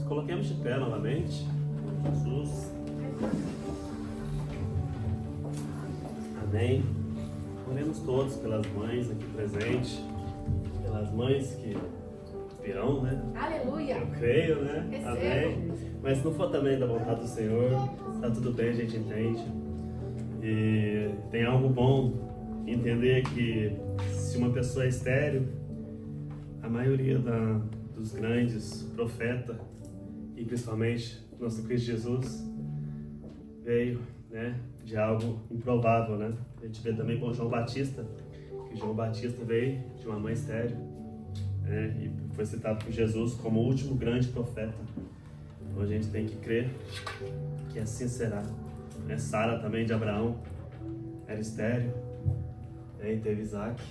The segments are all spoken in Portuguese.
coloquemos de pé novamente. Jesus. Amém. Oremos todos pelas mães aqui presentes, pelas mães que virão, né? Aleluia. Eu creio, né? Recebo. Amém. Mas se não for também da vontade do Senhor, tá tudo bem, a gente entende. E tem algo bom entender que se uma pessoa é estéril, a maioria dos grandes profetas, e principalmente nosso Cristo Jesus, veio, né, de algo improvável, né? A gente vê também com João Batista, que João Batista veio de uma mãe estéril, né, e foi citado por Jesus como o último grande profeta. Então a gente tem que crer que assim será. Né? Sara também de Abraão era estéril, né, e teve Isaac.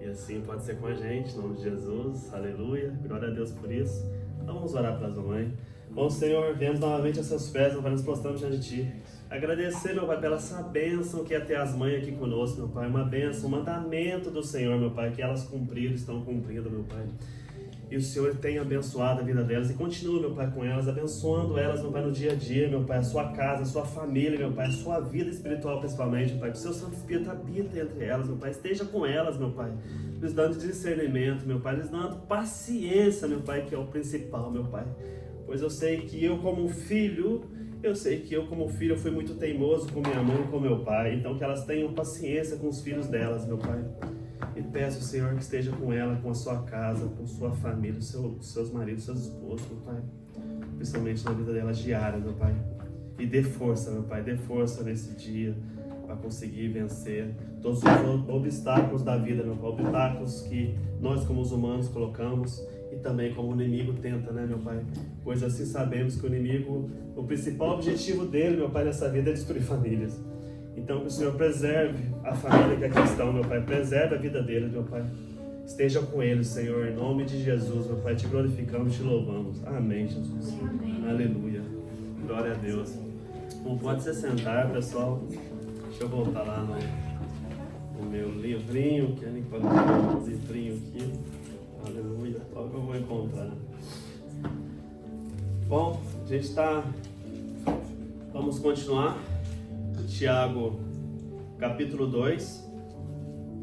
E assim pode ser com a gente, em nome de Jesus, aleluia, glória a Deus por isso. Então vamos orar para as mamães. Bom Senhor, viemos novamente a seus pés, meu Pai, nos prostramos diante de Ti. Agradecer, meu Pai, pela essa bênção que é ter as mães aqui conosco, meu Pai. Uma bênção, um mandamento do Senhor, meu Pai, que elas cumpriram, estão cumprindo, meu Pai. E o Senhor tem abençoado a vida delas e continua, meu Pai, com elas, abençoando elas, meu Pai, no dia a dia, meu Pai, a sua casa, a sua família, meu Pai, a sua vida espiritual principalmente, meu Pai, que o seu Santo Espírito habita entre elas, meu Pai, esteja com elas, meu Pai, lhes dando discernimento, meu Pai, lhes dando paciência, meu Pai, que é o principal, meu Pai, pois eu sei que eu como filho eu fui muito teimoso com minha mãe e com meu pai, então que elas tenham paciência com os filhos delas, meu Pai. E peço, Senhor, que esteja com ela, com a sua casa, com sua família, seus maridos, seus esposos, meu Pai. Principalmente na vida delas diária, meu Pai. E dê força, meu Pai, dê força nesse dia para conseguir vencer todos os obstáculos da vida, meu Pai. Obstáculos que nós, como os humanos, colocamos e também como o inimigo tenta, né, meu Pai? Pois assim sabemos que o inimigo, o principal objetivo dele, meu Pai, nessa vida é destruir famílias. Então que o Senhor preserve a família que aqui estão, meu Pai, preserve a vida deles, meu Pai. Esteja com eles, Senhor, em nome de Jesus, meu Pai, te glorificamos, te louvamos. Amém, Jesus. Amém. Aleluia. Glória a Deus. Bom, pode se sentar, pessoal. Deixa eu voltar lá no meu livrinho, que eu nem coloquei um livrinho aqui. Aleluia. Logo eu vou encontrar. Bom, a gente vamos continuar. Tiago, capítulo 2.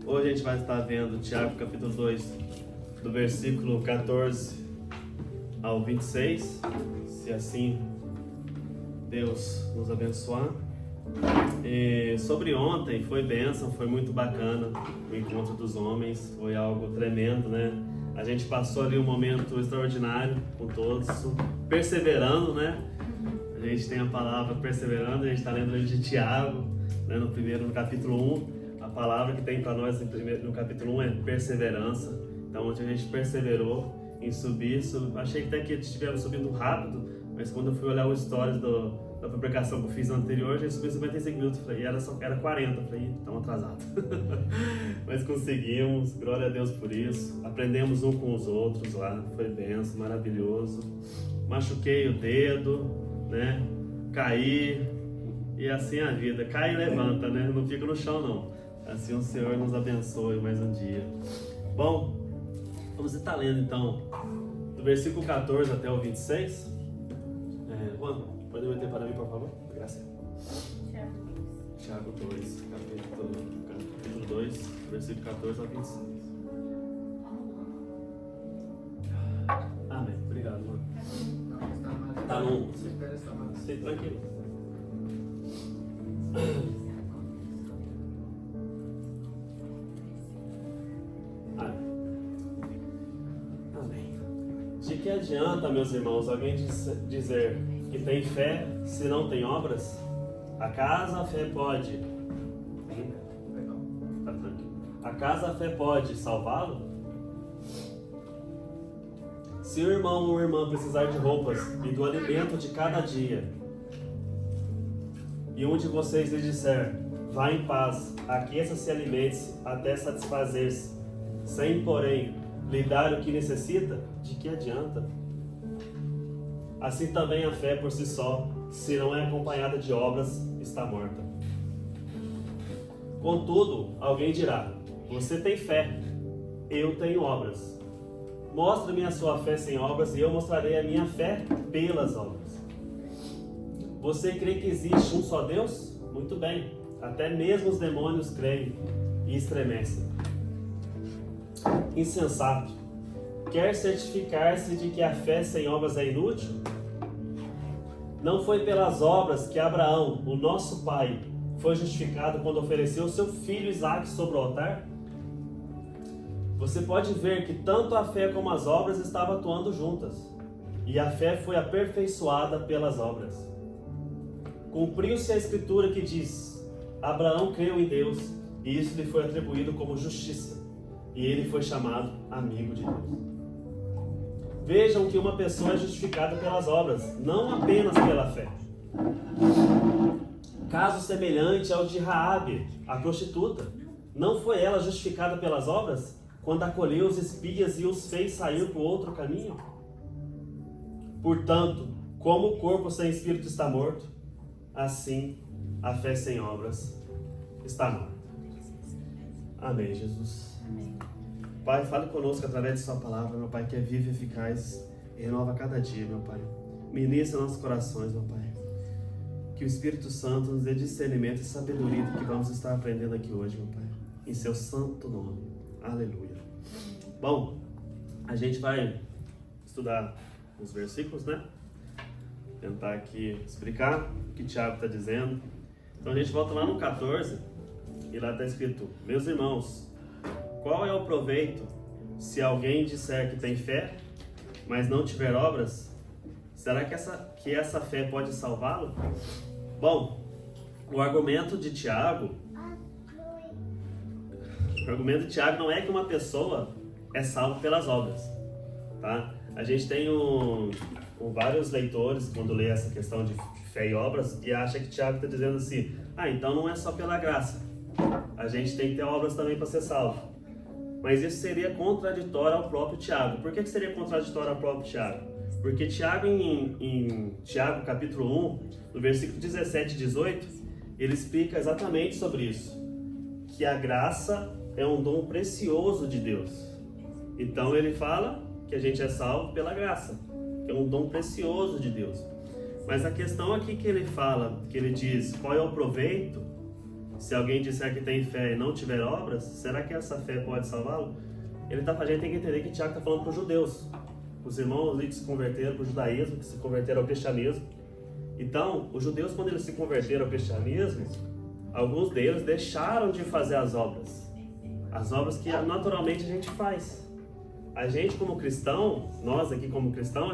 Hoje a gente vai estar vendo Tiago, capítulo 2, do versículo 14 ao 26. Se assim Deus nos abençoar. E sobre ontem, foi bênção, foi muito bacana o encontro dos homens, foi algo tremendo, né? A gente passou ali um momento extraordinário com todos, perseverando, né? A gente tem a palavra perseverando, a gente está lendo o livro de Tiago, né, no capítulo 1. A palavra que tem para nós no capítulo 1 é perseverança. Então, onde a gente perseverou em subir, achei que até que estivemos subindo rápido, mas quando eu fui olhar o stories da publicação que eu fiz anterior, a gente subiu 55 minutos, falei, era 40, falei, estamos atrasados. Mas conseguimos, glória a Deus por isso. Aprendemos um com os outros lá, foi benção, maravilhoso. Machuquei o dedo, né? Caí, e assim a vida, cai e levanta, né? Não fica no chão não. Assim o Senhor nos abençoe mais um dia. Bom, vamos estar lendo então do versículo 14 até o 26. Juan, pode meter para mim, por favor? Graças. Tiago 2, capítulo 2, versículo 14 ao 26. Amém. Obrigado, mano. Tá no... Sei, tranquilo. Amém. De que adianta, meus irmãos, alguém dizer que tem fé se não tem obras? Acaso a fé pode? Acaso a fé pode salvá-lo? Se o irmão ou irmã precisar de roupas e do alimento de cada dia, e um de vocês lhe disser, vá em paz, aqueça-se e alimente-se até satisfazer-se, sem, porém, lhe dar o que necessita, de que adianta? Assim também a fé por si só, se não é acompanhada de obras, está morta. Contudo, alguém dirá, você tem fé, eu tenho obras. Mostre-me a sua fé sem obras e eu mostrarei a minha fé pelas obras. Você crê que existe um só Deus? Muito bem. Até mesmo os demônios creem e estremecem. Insensato. Quer certificar-se de que a fé sem obras é inútil? Não foi pelas obras que Abraão, o nosso pai, foi justificado quando ofereceu seu filho Isaque sobre o altar? Você pode ver que tanto a fé como as obras estavam atuando juntas. E a fé foi aperfeiçoada pelas obras. Cumpriu-se a escritura que diz: Abraão creu em Deus, e isso lhe foi atribuído como justiça. E ele foi chamado amigo de Deus. Vejam que uma pessoa é justificada pelas obras, não apenas pela fé. Caso semelhante ao de Raabe, a prostituta. Não foi ela justificada pelas obras quando acolheu os espias e os fez sair para o outro caminho? Portanto, como o corpo sem espírito está morto, assim a fé sem obras está morta. Amém, Jesus. Amém. Pai, fale conosco através de sua palavra, meu Pai, que é viva e eficaz e renova cada dia, meu Pai. Ministra nossos corações, meu Pai. Que o Espírito Santo nos dê discernimento e sabedoria do que vamos estar aprendendo aqui hoje, meu Pai. Em seu santo nome. Aleluia. Bom, a gente vai estudar os versículos, né? Tentar aqui explicar o que Tiago está dizendo. Então a gente volta lá no 14 e lá está escrito: meus irmãos, qual é o proveito se alguém disser que tem fé, mas não tiver obras? Será que essa fé pode salvá-lo? Bom, o argumento de Tiago não é que uma pessoa é salva pelas obras, tá? A gente tem vários leitores, quando lê essa questão de fé e obras, e acha que Tiago está dizendo assim: então não é só pela graça, a gente tem que ter obras também para ser salvo. Mas isso seria contraditório ao próprio Tiago. Por que seria contraditório ao próprio Tiago? Porque Tiago, em Tiago capítulo 1, no versículo 17 e 18, ele explica exatamente sobre isso. Que a graça é um dom precioso de Deus. Então ele fala que a gente é salvo pela graça, que é um dom precioso de Deus. Mas a questão aqui que ele fala, que ele diz: qual é o proveito se alguém disser que tem fé e não tiver obras? Será que essa fé pode salvá-lo? A gente tem que entender que Tiago está falando para os judeus, os irmãos ali que se converteram para o judaísmo, que se converteram ao cristianismo. Então, os judeus, quando eles se converteram ao cristianismo, alguns deles deixaram de fazer as obras que naturalmente a gente faz. A gente como cristão, nós aqui como cristão,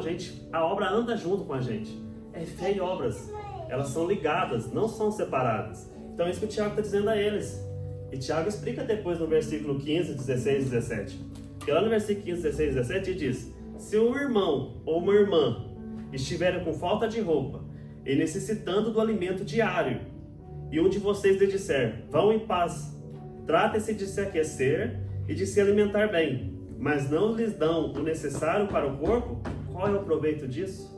a obra anda junto com a gente. É fé e obras, elas são ligadas, não são separadas. Então é isso que o Tiago está dizendo a eles. E Tiago explica depois no versículo 15, 16 e 17. Porque lá no versículo 15, 16 e 17 ele diz: se um irmão ou uma irmã estiverem com falta de roupa e necessitando do alimento diário, e um de vocês lhe disser: vão em paz, trata-se de se aquecer e de se alimentar bem, mas não lhes dão o necessário para o corpo, qual é o proveito disso?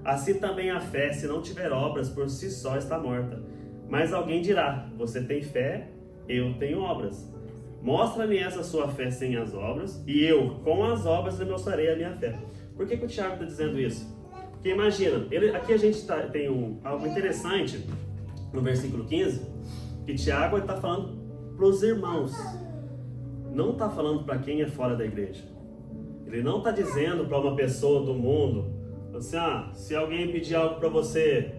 Assim também a fé, se não tiver obras, por si só está morta. Mas alguém dirá: você tem fé, eu tenho obras. Mostra-me essa sua fé sem as obras, e eu, com as obras, lhe mostrarei a minha fé. Por que o Tiago está dizendo isso? Porque imagina, aqui a gente tem algo interessante no versículo 15, que Tiago está falando para os irmãos, não está falando para quem é fora da igreja. Ele não está dizendo para uma pessoa do mundo assim: se alguém pedir algo para você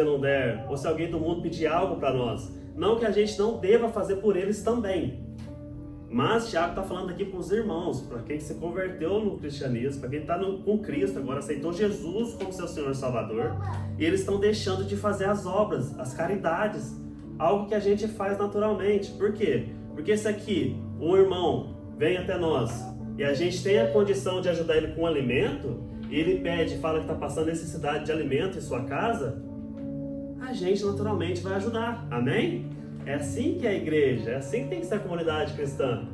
não der, ou se alguém do mundo pedir algo para nós. Não que a gente não deva fazer por eles também. Mas Tiago está falando aqui para os irmãos, para quem se converteu no cristianismo, para quem está com Cristo, agora aceitou Jesus como seu Senhor e Salvador, e eles estão deixando de fazer as obras, as caridades, algo que a gente faz naturalmente. Por quê? Porque se aqui um irmão vem até nós e a gente tem a condição de ajudar ele com alimento, e ele pede, fala que está passando necessidade de alimento em sua casa, a gente naturalmente vai ajudar. Amém? É assim que é a igreja, é assim que tem que ser a comunidade cristã.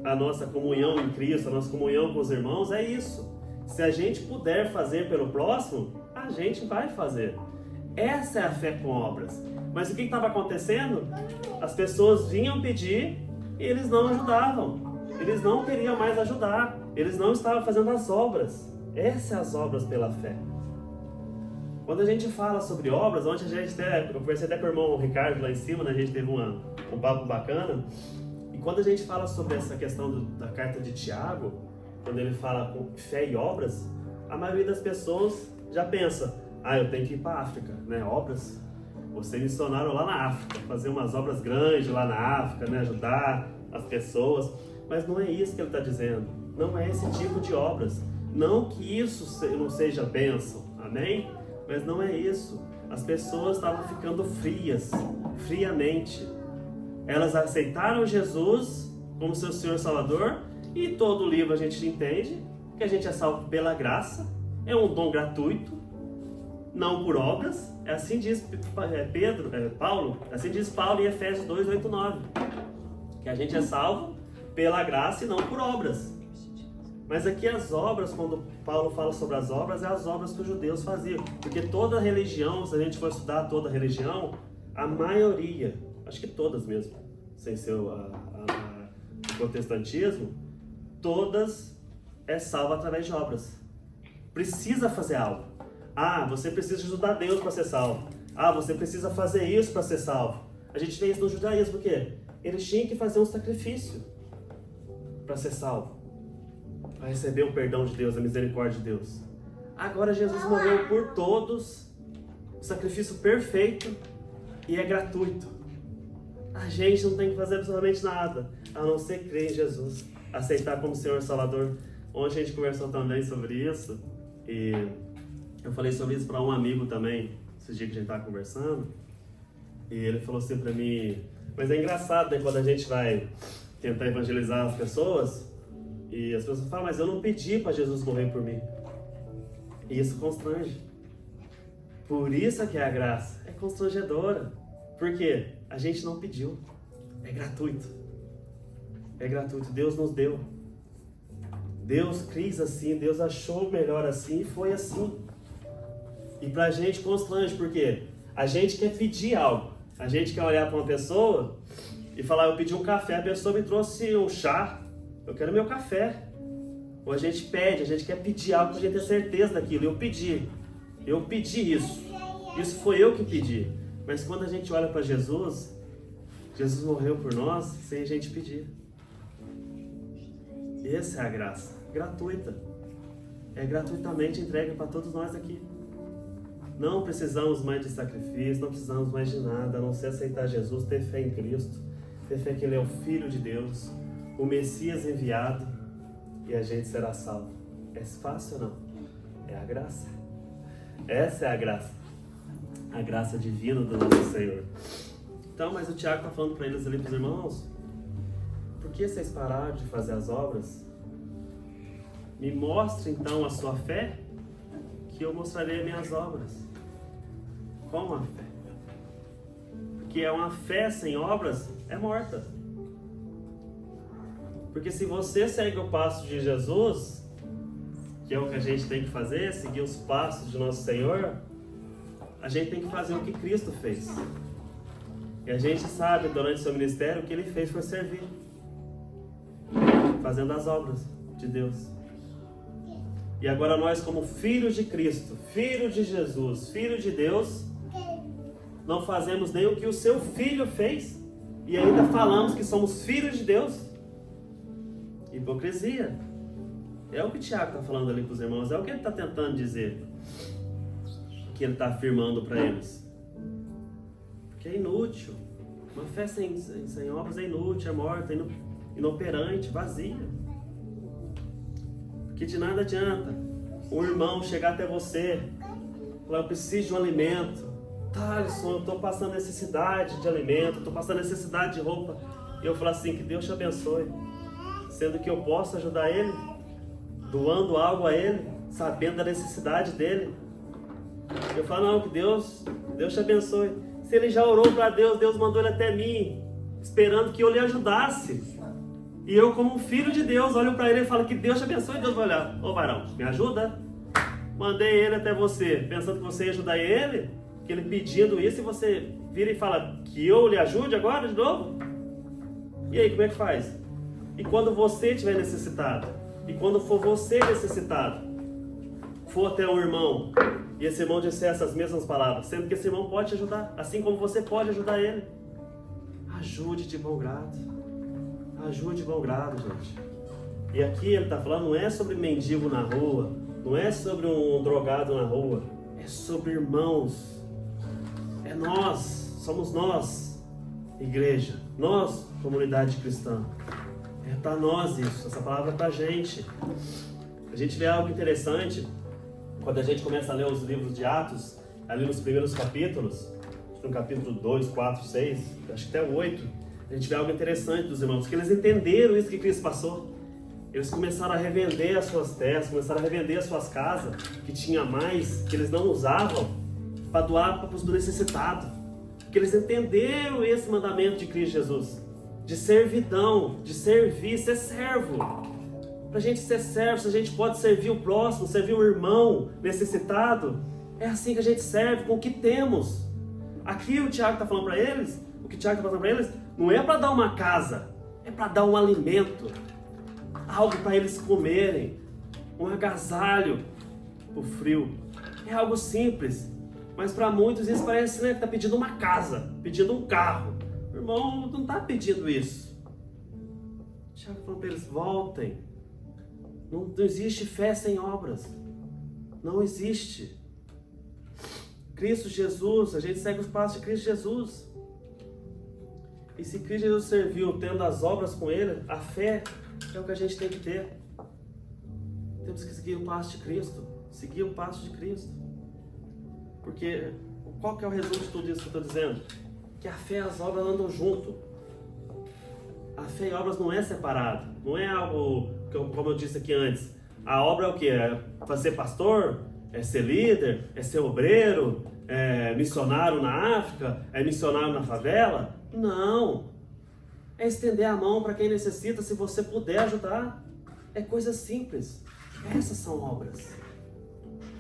A nossa comunhão em Cristo, a nossa comunhão com os irmãos é isso. Se a gente puder fazer pelo próximo, a gente vai fazer. Essa é a fé com obras. Mas o que estava acontecendo? As pessoas vinham pedir e eles não ajudavam. Eles não queriam mais ajudar. Eles não estavam fazendo as obras. Essas são as obras pela fé. Quando a gente fala sobre obras, ontem eu conversei até com o irmão Ricardo lá em cima, né? A gente teve um papo bacana. E quando a gente fala sobre essa questão da carta de Tiago, quando ele fala com fé e obras, a maioria das pessoas já pensa, eu tenho que ir para a África, né? Obras. Você missionário lá na África, fazer umas obras grandes lá na África, né? Ajudar as pessoas. Mas não é isso que ele está dizendo. Não é esse tipo de obras. Não que isso não seja bênção, amém? Mas não é isso. As pessoas estavam ficando friamente. Elas aceitaram Jesus como seu Senhor e Salvador, e todo o livro a gente entende que a gente é salvo pela graça, é um dom gratuito, não por obras. É assim diz Paulo, assim diz Paulo em Efésios 2, 8, 9, que a gente é salvo pela graça e não por obras. Mas aqui as obras, quando Paulo fala sobre as obras, é as obras que os judeus faziam. Porque toda religião, se a gente for estudar toda religião, a maioria, acho que todas mesmo, sem ser o protestantismo, todas é salva através de obras. Precisa fazer algo. Você precisa ajudar Deus para ser salvo. Você precisa fazer isso para ser salvo. A gente vê isso no judaísmo, por quê? Eles tinham que fazer um sacrifício para ser salvo, para receber o perdão de Deus, a misericórdia de Deus. Agora Jesus morreu por todos, o sacrifício perfeito, e é gratuito. A gente não tem que fazer absolutamente nada, a não ser crer em Jesus, aceitar como Senhor e Salvador. Ontem a gente conversou também sobre isso, e eu falei sobre isso para um amigo também, esses dias que a gente estava conversando, e ele falou assim para mim, mas é engraçado, né, quando a gente vai tentar evangelizar as pessoas, e as pessoas falam, mas eu não pedi para Jesus morrer por mim. E isso constrange. Por isso que é a graça é constrangedora. Por quê? A gente não pediu. É gratuito. É gratuito. Deus nos deu. Deus quis assim, Deus achou melhor assim e foi assim. E pra gente constrange, por quê? A gente quer pedir algo. A gente quer olhar para uma pessoa e falar, eu pedi um café, a pessoa me trouxe um chá. Eu quero meu café. Ou a gente pede, a gente quer pedir algo para a gente ter certeza daquilo. Eu pedi isso. Isso foi eu que pedi. Mas quando a gente olha para Jesus, Jesus morreu por nós sem a gente pedir. Essa é a graça, gratuita. É gratuitamente entregue para todos nós aqui. Não precisamos mais de sacrifício, não precisamos mais de nada, a não ser aceitar Jesus, ter fé em Cristo, ter fé que Ele é o Filho de Deus, o Messias enviado, e a gente será salvo. É fácil ou não? É a graça. Essa é a graça divina do nosso Senhor. Então, mas o Tiago está falando para eles ali, para os irmãos, por que vocês pararam de fazer as obras? Me mostre então a sua fé, que eu mostrarei as minhas obras. Como a fé? Porque é uma fé sem obras, é morta. Porque se você segue o passo de Jesus, que é o que a gente tem que fazer, seguir os passos de nosso Senhor, a gente tem que fazer o que Cristo fez. E a gente sabe, durante o seu ministério, o que Ele fez foi servir. Fazendo as obras de Deus. E agora nós, como filhos de Cristo, filho de Jesus, filho de Deus, não fazemos nem o que o seu filho fez, e ainda falamos que somos filhos de Deus. Hipocrisia. É o que o Tiago está falando ali para os irmãos, é o que ele está tentando dizer, que ele está afirmando para eles. Porque é inútil. Uma fé sem obras é inútil, é morta, inoperante, vazia. Porque de nada adianta um irmão chegar até você e falar, eu preciso de um alimento. Thaleson, eu estou passando necessidade de alimento, estou passando necessidade de roupa. E eu falo assim, que Deus te abençoe. Sendo que eu posso ajudar ele, doando algo a ele, sabendo da necessidade dele. Eu falo, não, que Deus te abençoe. Se ele já orou para Deus, Deus mandou ele até mim, esperando que eu lhe ajudasse. E eu, como um filho de Deus, olho para ele e falo que Deus te abençoe. E Deus vai olhar, ô varão, me ajuda? Mandei ele até você, pensando que você ia ajudar ele, que ele pedindo isso, e você vira e fala que eu lhe ajude agora de novo? E aí, como é que faz? E quando você estiver necessitado? E quando for você necessitado, for até um irmão, e esse irmão disser essas mesmas palavras, sendo que esse irmão pode te ajudar, assim como você pode ajudar ele, ajude de bom grado. Ajude de bom grado, gente. E aqui ele está falando, não é sobre mendigo na rua, não é sobre um drogado na rua, é sobre irmãos. É nós, somos nós, igreja, nós, comunidade cristã. É para nós isso, essa palavra é para a gente. A gente vê algo interessante quando a gente começa a ler os livros de Atos, ali nos primeiros capítulos, no capítulo 2, 4, 6, acho que até o 8, a gente vê algo interessante dos irmãos, que eles entenderam isso que Cristo passou. Eles começaram a revender as suas terras, começaram a revender as suas casas, que tinha mais, que eles não usavam, para doar para os necessitados. Porque eles entenderam esse mandamento de Cristo Jesus, de servidão, de servir, ser servo. Para a gente ser servo, se a gente pode servir o próximo, servir o irmão necessitado, é assim que a gente serve, com o que temos. Aqui o Tiago está falando para eles, o que o Tiago está falando para eles, não é para dar uma casa, é para dar um alimento, algo para eles comerem, um agasalho para o frio. É algo simples, mas para muitos isso parece, né, que está pedindo uma casa, pedindo um carro. O irmão não está pedindo isso. O Tiago falou para eles, voltem. Não existe fé sem obras. Não existe. Cristo Jesus, a gente segue os passos de Cristo Jesus. E se Cristo Jesus serviu tendo as obras com Ele, a fé é o que a gente tem que ter. Temos que seguir o passo de Cristo. Seguir o passo de Cristo. Porque qual que é o resumo de tudo isso que eu estou dizendo? Que a fé e as obras andam junto. A fé e obras não é separado. Não é algo, como eu disse aqui antes. A obra é o quê? É ser pastor? É ser líder? É ser obreiro? É missionário na África? É missionário na favela? Não. É estender a mão para quem necessita, se você puder ajudar. É coisa simples. Essas são obras.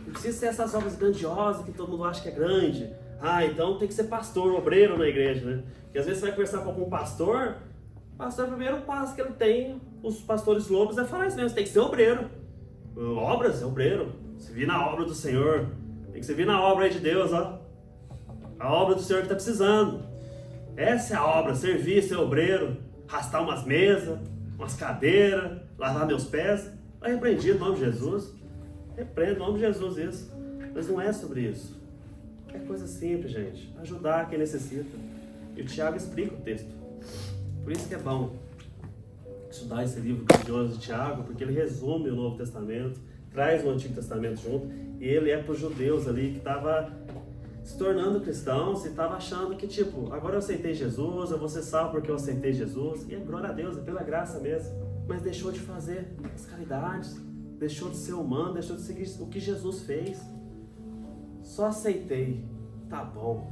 Não precisa ser essas obras grandiosas que todo mundo acha que é grande. Ah, então tem que ser pastor, obreiro na igreja, né? Porque às vezes você vai conversar com algum pastor, o pastor, o primeiro passo que ele tem, os pastores lobos, é falar isso mesmo, você tem que ser obreiro. Obras, é obreiro. Se vir na obra do Senhor, tem que se vir na obra aí de Deus, ó. A obra do Senhor que está precisando. Essa é a obra, servir, ser obreiro, arrastar umas mesas, umas cadeiras, lavar meus pés. Está repreendido em nome de Jesus. Repreende em nome de Jesus isso. Mas não é sobre isso. É coisa simples, gente. Ajudar quem necessita. E o Tiago explica o texto. Por isso que é bom estudar esse livro grandioso de Tiago, porque ele resume o Novo Testamento, traz o Antigo Testamento junto, e ele é para os judeus ali que estava se tornando cristãos e estava achando que, tipo, agora eu aceitei Jesus, eu vou ser salvo porque eu aceitei Jesus, e é glória a Deus, é pela graça mesmo, mas deixou de fazer as caridades, deixou de ser humano, deixou de seguir o que Jesus fez. Só aceitei, tá bom,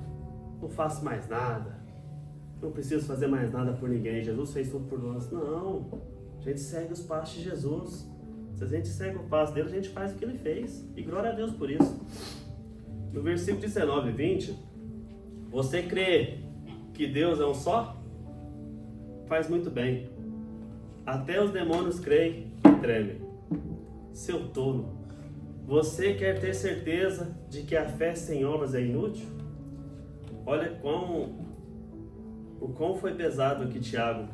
não faço mais nada, não preciso fazer mais nada por ninguém, Jesus fez tudo por nós. Não, a gente segue os passos de Jesus. Se a gente segue o passo dele, a gente faz o que ele fez, e glória a Deus por isso. No versículo 19 e 20, você crê que Deus é um só? Faz muito bem. Até os demônios creem e tremem. Seu tolo, você quer ter certeza de que a fé sem obras é inútil? Olha o quão foi pesado aqui Tiago.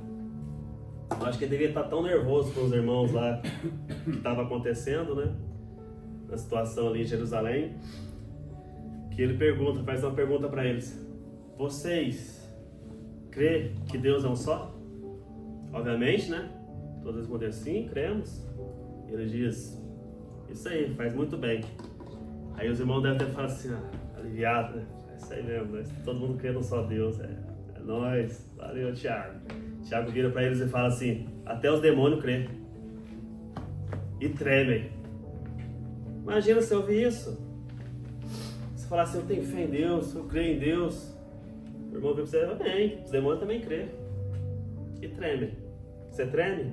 Eu acho que ele devia estar tão nervoso com os irmãos lá que estava acontecendo, né? Na situação ali em Jerusalém, que ele faz uma pergunta para eles: vocês crê que Deus é um só? Obviamente, né? Todos respondem sim, cremos. Ele diz: isso aí, faz muito bem. Aí os irmãos devem ter falado assim, aliviado, né? É isso aí mesmo, né? Todo mundo crê num só Deus, é nóis, valeu, Tiago. Tiago vira para eles e fala assim: até os demônios crêem e tremem. Imagina se eu ouvir isso. Se falar assim, eu tenho fé em Deus, eu creio em Deus, o irmão vira para você: amém, os demônios também creem e tremem. Você treme?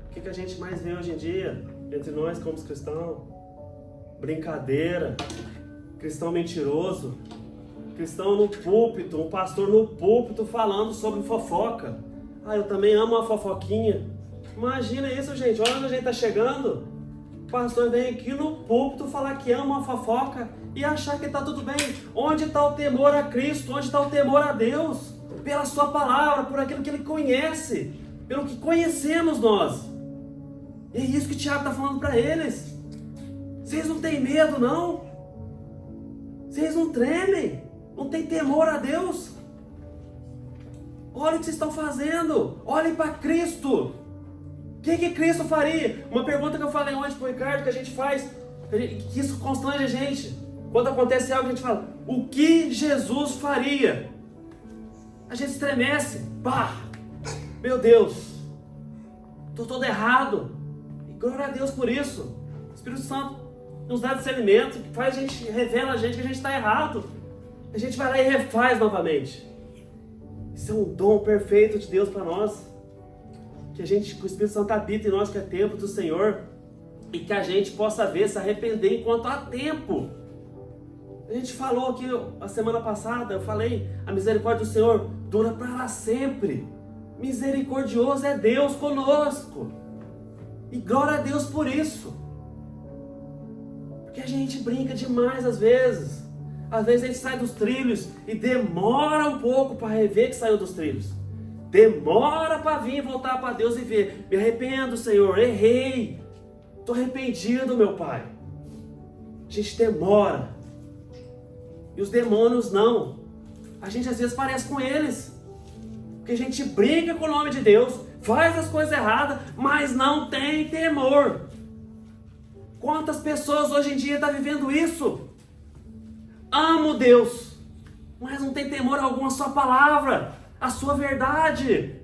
O que a gente mais vê hoje em dia entre nós como cristãos? Brincadeira, cristão mentiroso, cristão no púlpito, um pastor no púlpito falando sobre fofoca. Ah, eu também amo uma fofoquinha. Imagina isso, gente. Olha onde a gente está chegando. O pastor vem aqui no púlpito falar que ama uma fofoca e achar que está tudo bem. Onde está o temor a Cristo? Onde está o temor a Deus? Pela sua palavra, por aquilo que Ele conhece, pelo que conhecemos nós. E é isso que o Tiago está falando para eles. Vocês não têm medo, não? Vocês não tremem? Não tem temor a Deus? Olha o que vocês estão fazendo. Olhem para Cristo. O que Cristo faria? Uma pergunta que eu falei ontem para o Ricardo, que a gente faz, que isso constrange a gente. Quando acontece algo, a gente fala, o que Jesus faria? A gente estremece. Pá! Meu Deus! Estou todo errado. E glória a Deus por isso. O Espírito Santo nos dá discernimento, faz a gente, revela a gente que a gente está errado. A gente vai lá e refaz novamente. Isso é um dom perfeito de Deus para nós. Que o Espírito Santo habita em nós, que é tempo do Senhor. E que a gente possa ver, se arrepender enquanto há tempo. A gente falou aqui a semana passada, eu falei, a misericórdia do Senhor dura para sempre. Misericordioso é Deus conosco. E glória a Deus por isso. Porque a gente brinca demais às vezes. Às vezes a gente sai dos trilhos e demora um pouco para rever que saiu dos trilhos. Demora para vir e voltar para Deus e ver. Me arrependo, Senhor, errei. Estou arrependido, meu Pai. A gente demora. E os demônios não. A gente às vezes parece com eles. Porque a gente brinca com o nome de Deus, faz as coisas erradas, mas não tem temor. Quantas pessoas hoje em dia estão vivendo isso? Amo Deus, mas não tem temor algum à sua palavra, à sua verdade.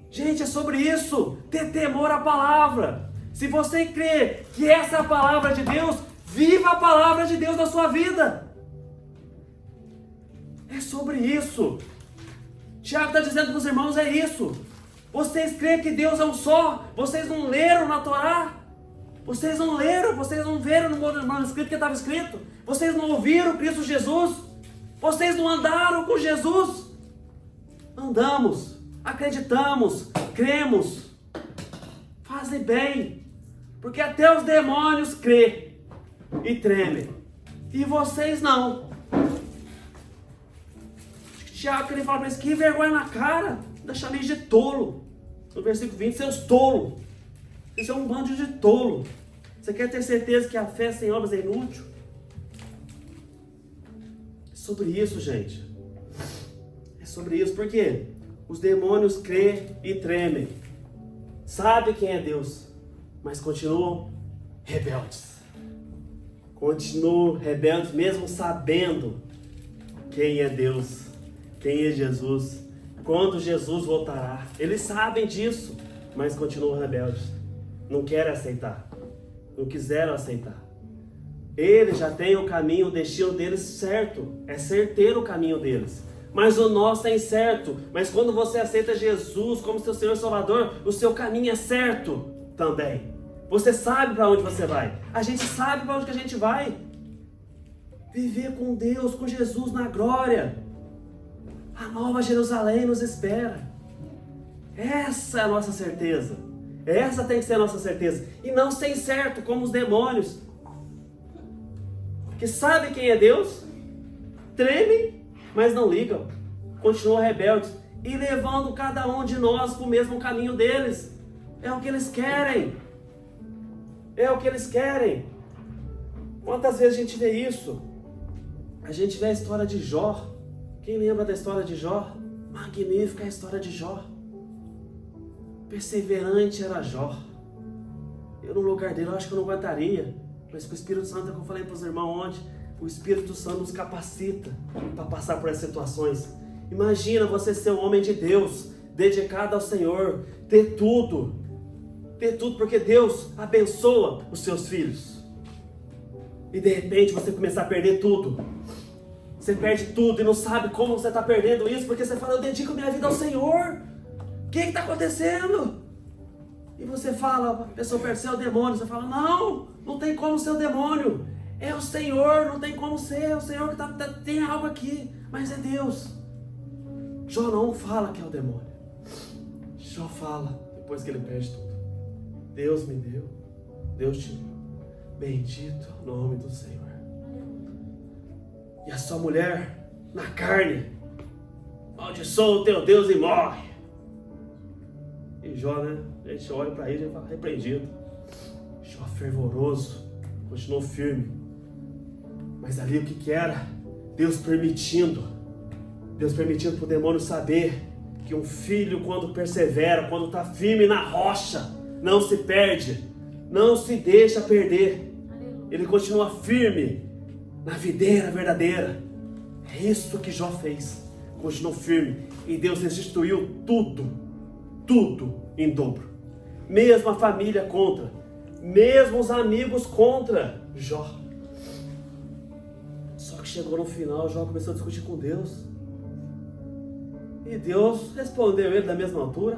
Gente, é sobre isso, ter temor à palavra. Se você crê que essa é a palavra de Deus, viva a palavra de Deus na sua vida. É sobre isso. Tiago está dizendo para os irmãos, é isso. Vocês creem que Deus é um só? Vocês não leram na Torá? Vocês não leram? Vocês não viram no manuscrito que estava escrito? Vocês não ouviram Cristo Jesus? Vocês não andaram com Jesus? Andamos, acreditamos, cremos. Fazem bem. Porque até os demônios crêem e tremem. E vocês não. Tiago, ele fala para eles, que vergonha na cara, ainda chamei de tolo. No versículo 20, seus tolos. Isso é um bando de tolo. Você quer ter certeza que a fé sem obras é inútil? É sobre isso, gente. É sobre isso, porque os demônios creem e tremem. Sabem quem é Deus, mas continuam rebeldes. Continuam rebeldes mesmo sabendo quem é Deus. Quem é Jesus? Quando Jesus voltará? Eles sabem disso, mas continuam rebeldes. Não querem aceitar. Não quiseram aceitar. Eles já têm o caminho, o destino deles certo. É certeiro o caminho deles. Mas o nosso é incerto. Mas quando você aceita Jesus como seu Senhor e Salvador, o seu caminho é certo também. Você sabe para onde você vai. A gente sabe para onde que a gente vai. Viver com Deus, com Jesus na glória. A nova Jerusalém nos espera. Essa é a nossa certeza. Essa tem que ser a nossa certeza. E não ser incerto como os demônios. Que sabem quem é Deus, tremem, mas não ligam. Continuam rebeldes. E levando cada um de nós para o mesmo caminho deles. É o que eles querem. É o que eles querem. Quantas vezes a gente vê isso? A gente vê a história de Jó. Quem lembra da história de Jó? Magnífica a história de Jó. Perseverante era Jó. Eu no lugar dele, eu acho que eu não aguentaria. Mas com o Espírito Santo, que eu falei para os irmãos ontem, o Espírito Santo nos capacita para passar por essas situações. Imagina você ser um homem de Deus, dedicado ao Senhor, ter tudo, porque Deus abençoa os seus filhos. E de repente você começar a perder tudo. Você perde tudo e não sabe como você está perdendo isso, porque você fala, eu dedico minha vida ao Senhor. O que está acontecendo? E você fala, a pessoa percebe o demônio, você fala, não tem como ser o demônio. É o Senhor, não tem como ser, é o Senhor que tem algo aqui, mas é Deus. Jó não fala que é o demônio. Jó fala, depois que ele perde tudo. Deus me deu, Deus te deu. Bendito é o nome do Senhor. E a sua mulher, na carne, maldiçoa o teu Deus e morre. E Jó, né? A gente olha para ele e fala, repreendido. Jó fervoroso, continuou firme. Mas ali o que era? Deus permitindo para o demônio saber que um filho, quando persevera, quando está firme na rocha, não se perde, não se deixa perder. Ele continua firme na videira verdadeira. É isso que Jó fez. Continuou firme e Deus restituiu tudo em dobro. Mesmo a família contra, mesmo os amigos contra Jó. Só que chegou no final, Jó começou a discutir com Deus. E Deus respondeu ele da mesma altura.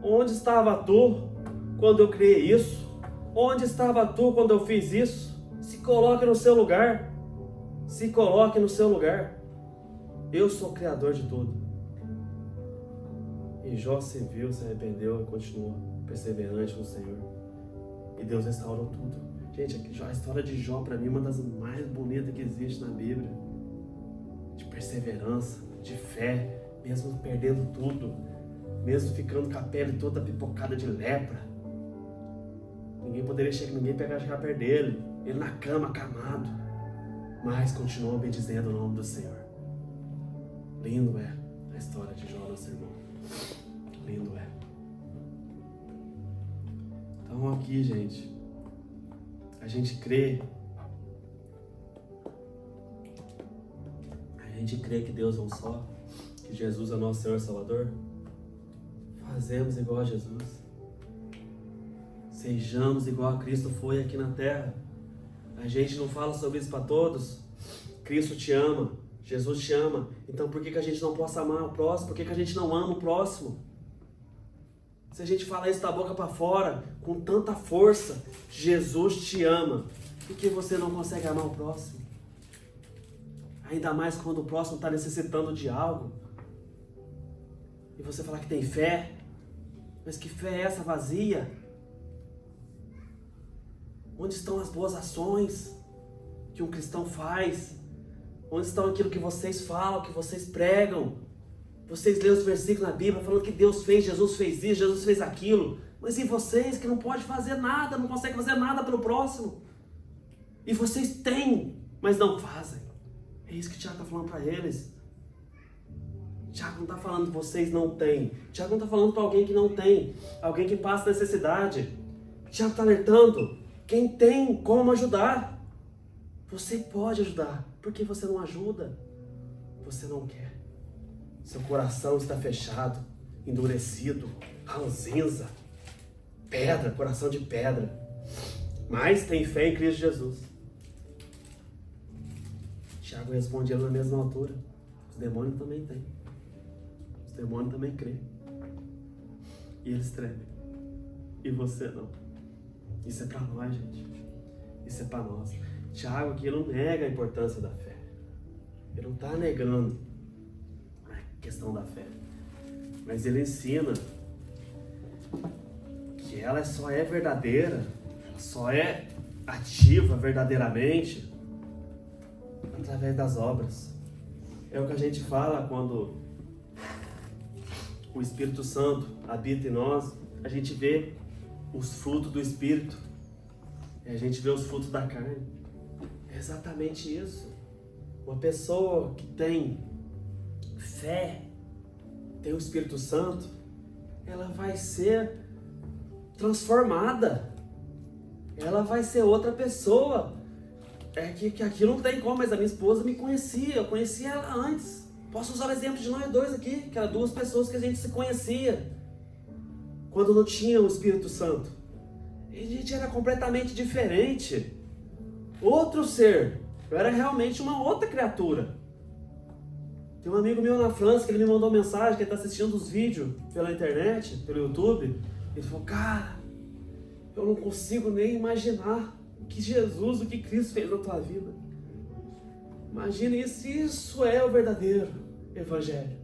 Onde estava tu quando eu criei isso? Onde estava tu quando eu fiz isso? Se coloque no seu lugar. Se coloque no seu lugar. Eu sou o Criador de tudo. E Jó se viu, se arrependeu e continuou perseverante no Senhor. E Deus restaurou tudo. Gente, a história de Jó, para mim, é uma das mais bonitas que existe na Bíblia. De perseverança, de fé, mesmo perdendo tudo, mesmo ficando com a pele toda pipocada de lepra. Ninguém poderia chegar perto dele, ele na cama, acamado. Mas continuou bendizendo o nome do Senhor. Lindo é a história de Jó, nosso irmão. Lindo é. Então aqui, gente, a gente crê que Deus é um só, que Jesus é nosso Senhor e Salvador. Fazemos igual a Jesus. Sejamos igual a Cristo foi aqui na terra. A gente não fala sobre isso para todos. Cristo te ama, Jesus te ama. Então por que a gente não possa amar o próximo? Por que a gente não ama o próximo? Se a gente fala isso da boca para fora, com tanta força, Jesus te ama, por que você não consegue amar o próximo? Ainda mais quando o próximo está necessitando de algo. E você fala que tem fé, mas que fé é essa vazia? Onde estão as boas ações que um cristão faz? Onde estão aquilo que vocês falam, que vocês pregam? Vocês lêem os versículos na Bíblia falando que Deus fez, Jesus fez isso, Jesus fez aquilo. Mas e vocês que não podem fazer nada, não conseguem fazer nada pelo próximo? E vocês têm, mas não fazem. É isso que o Tiago está falando para eles. Tiago não está falando que vocês não têm. Tiago não está falando para alguém que não tem. Alguém que passa necessidade. Tiago está alertando. Quem tem como ajudar. Você pode ajudar. Por que você não ajuda? Você não quer. Seu coração está fechado, endurecido, ranzinza, pedra, coração de pedra. Mas tem fé em Cristo Jesus. Tiago responde ele na mesma altura. Os demônios também têm. Os demônios também creem. E eles tremem. E você não. Isso é para nós, gente. Isso é para nós. Tiago aqui não nega a importância da fé. Ele não está negando a questão da fé. Mas ele ensina que ela só é verdadeira, só é ativa verdadeiramente através das obras. É o que a gente fala quando o Espírito Santo habita em nós. A gente vê os frutos do Espírito e a gente vê os frutos da carne. É exatamente isso. Uma pessoa que tem fé, tem o Espírito Santo, ela vai ser transformada. Ela vai ser outra pessoa. É que aquilo não tem como, mas a minha esposa me conhecia, eu conhecia ela antes. Posso usar o exemplo de nós dois aqui, que eram duas pessoas que a gente se conhecia quando não tinha o Espírito Santo. E a gente era completamente diferente. Outro ser. Eu era realmente uma outra criatura. Tem um amigo meu na França que ele me mandou mensagem, que ele está assistindo os vídeos pela internet, pelo YouTube. Ele falou, cara, eu não consigo nem imaginar o que Jesus, o que Cristo fez na tua vida. Imagina isso, isso é o verdadeiro Evangelho.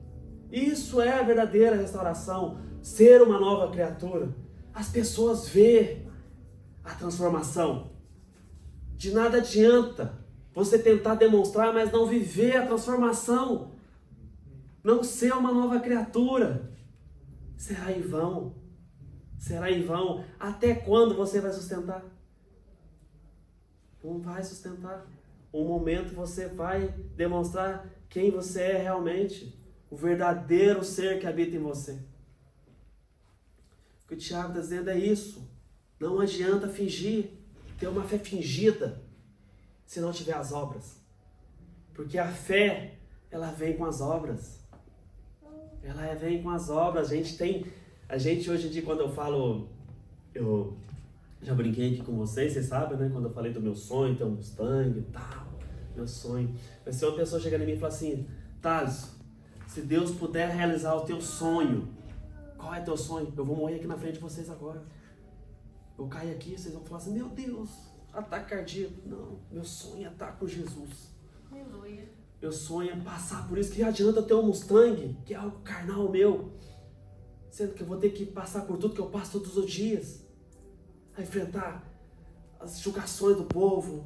Isso é a verdadeira restauração, ser uma nova criatura. as pessoas verem a transformação. De nada adianta você tentar demonstrar, mas não viver a transformação. Não ser uma nova criatura. Será em vão. Será em vão. Até quando você vai sustentar? Não vai sustentar. Um momento você vai demonstrar quem você é realmente. O verdadeiro ser que habita em você. O que o Tiago está dizendo é isso. Não adianta fingir. Ter uma fé fingida. Se não tiver as obras. Porque a fé, ela vem com as obras. Ela vem com as obras. A gente hoje em dia, quando eu falo, eu já brinquei aqui com vocês sabem, né? Quando eu falei do meu sonho, ter um Mustang e tal, meu sonho. Mas se uma pessoa chegar em mim e falar assim, Thales, se Deus puder realizar o teu sonho, qual é teu sonho? Eu vou morrer aqui na frente de vocês agora. Eu caio aqui, vocês vão falar assim, meu Deus, ataque cardíaco. Não, meu sonho é estar com Jesus. Aleluia. Meu sonho é passar, por isso que adianta ter um Mustang, que é algo carnal meu. Sendo que eu vou ter que passar por tudo que eu passo todos os dias. A enfrentar as julgações do povo,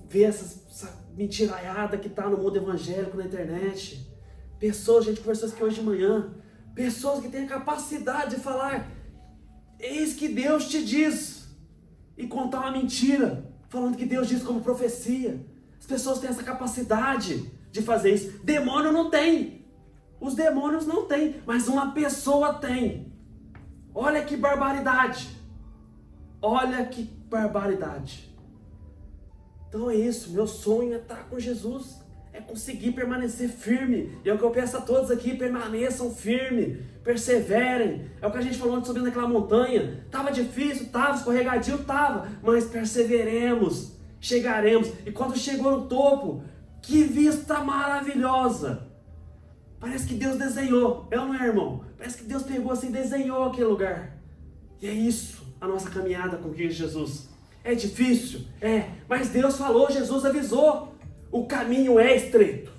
ver essa mentiraiada que está no mundo evangélico na internet. Pessoas, a gente conversou isso aqui hoje de manhã, pessoas que têm a capacidade de falar, eis que Deus te diz, e contar uma mentira, falando que Deus diz como profecia. As pessoas têm essa capacidade de fazer isso. Demônio não tem. Os demônios não têm, mas uma pessoa tem. Olha que barbaridade. Olha que barbaridade. Então é isso, meu sonho é estar com Jesus. É conseguir permanecer firme. E é o que eu peço a todos aqui, permaneçam firmes, perseverem. É o que a gente falou antes, subindo aquela montanha. Estava difícil, estava escorregadio, estava, mas perseveremos, chegaremos. E quando chegou no topo, que vista maravilhosa. Parece que Deus desenhou, é ou não é, irmão? Parece que Deus pegou assim, desenhou aquele lugar. E é isso, a nossa caminhada com Cristo Jesus. É difícil? É, mas Deus falou, Jesus avisou. O caminho é estreito.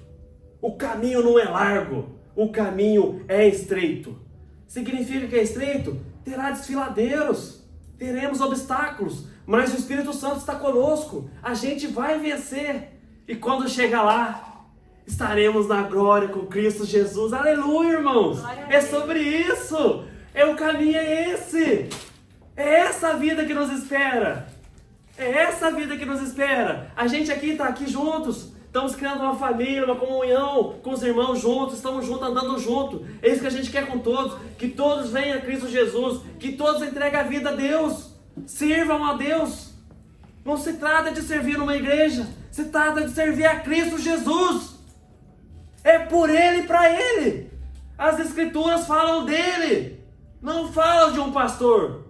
O caminho não é largo. O caminho é estreito. Significa que é estreito? Terá desfiladeiros. Teremos obstáculos. Mas o Espírito Santo está conosco. A gente vai vencer. E quando chegar lá, estaremos na glória com Cristo Jesus. Aleluia, irmãos. É sobre isso. O caminho é esse. É essa a vida que nos espera. É essa a vida que nos espera. A gente aqui está aqui juntos. Estamos criando uma família, uma comunhão com os irmãos juntos. Estamos juntos, andando juntos. É isso que a gente quer com todos. Que todos venham a Cristo Jesus. Que todos entreguem a vida a Deus. Sirvam a Deus. Não se trata de servir numa igreja. Se trata de servir a Cristo Jesus. É por Ele e para Ele. As Escrituras falam dele. Não falam de um pastor.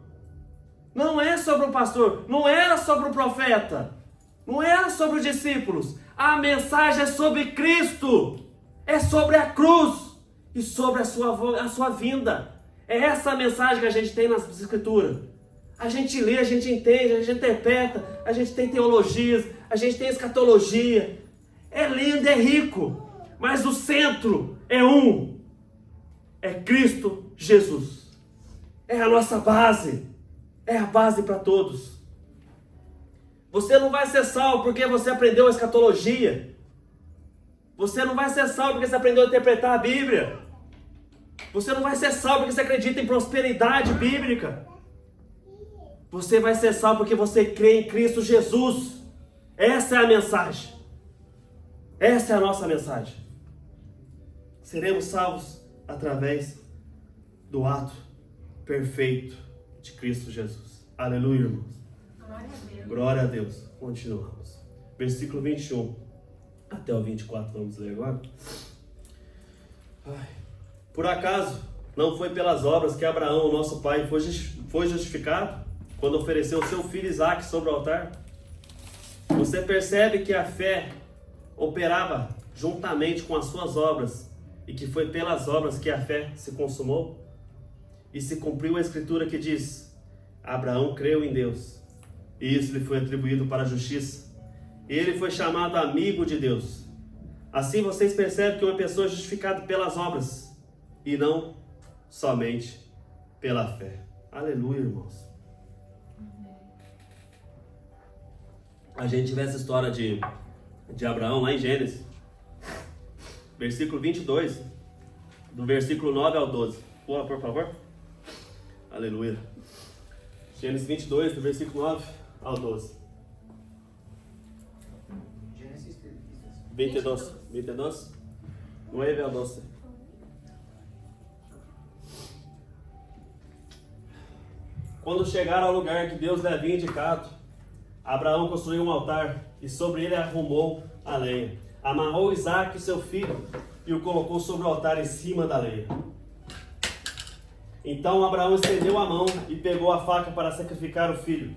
Não é sobre o pastor. Não era sobre o profeta. Não era sobre os discípulos. A mensagem é sobre Cristo. É sobre a cruz. E sobre a sua vinda. É essa a mensagem que a gente tem nas Escrituras. A gente lê, a gente entende, a gente interpreta. A gente tem teologias. A gente tem escatologia. É lindo, é rico. Mas o centro é um. É Cristo Jesus. É a nossa base. É a base para todos. Você não vai ser salvo porque você aprendeu a escatologia. Você não vai ser salvo porque você aprendeu a interpretar a Bíblia. Você não vai ser salvo porque você acredita em prosperidade bíblica. Você vai ser salvo porque você crê em Cristo Jesus. Essa é a mensagem. Essa é a nossa mensagem. Seremos salvos através do ato perfeito de Cristo Jesus. Aleluia, irmãos. Glória a Deus. Glória a Deus. Continuamos. Versículo 21 até o 24, vamos ler agora. Por acaso, não foi pelas obras que Abraão, nosso pai, foi justificado quando ofereceu seu filho Isaque sobre o altar? Você percebe que a fé operava juntamente com as suas obras e que foi pelas obras que a fé se consumou? E se cumpriu a escritura que diz: Abraão creu em Deus, e isso lhe foi atribuído para a justiça. Ele foi chamado amigo de Deus. Assim vocês percebem que uma pessoa é justificada pelas obras, e não somente pela fé. Aleluia, irmãos. A gente vê essa história de Abraão lá em Gênesis, versículo 22, do versículo 9 ao 12. Por favor. Aleluia. Gênesis 22, do versículo 9 ao 12. Gênesis 22. 9 ao 12. Quando chegaram ao lugar que Deus lhe havia indicado, Abraão construiu um altar e sobre ele arrumou a lenha. Amarrou Isaque, seu filho, e o colocou sobre o altar em cima da lenha. Então Abraão estendeu a mão e pegou a faca para sacrificar o filho.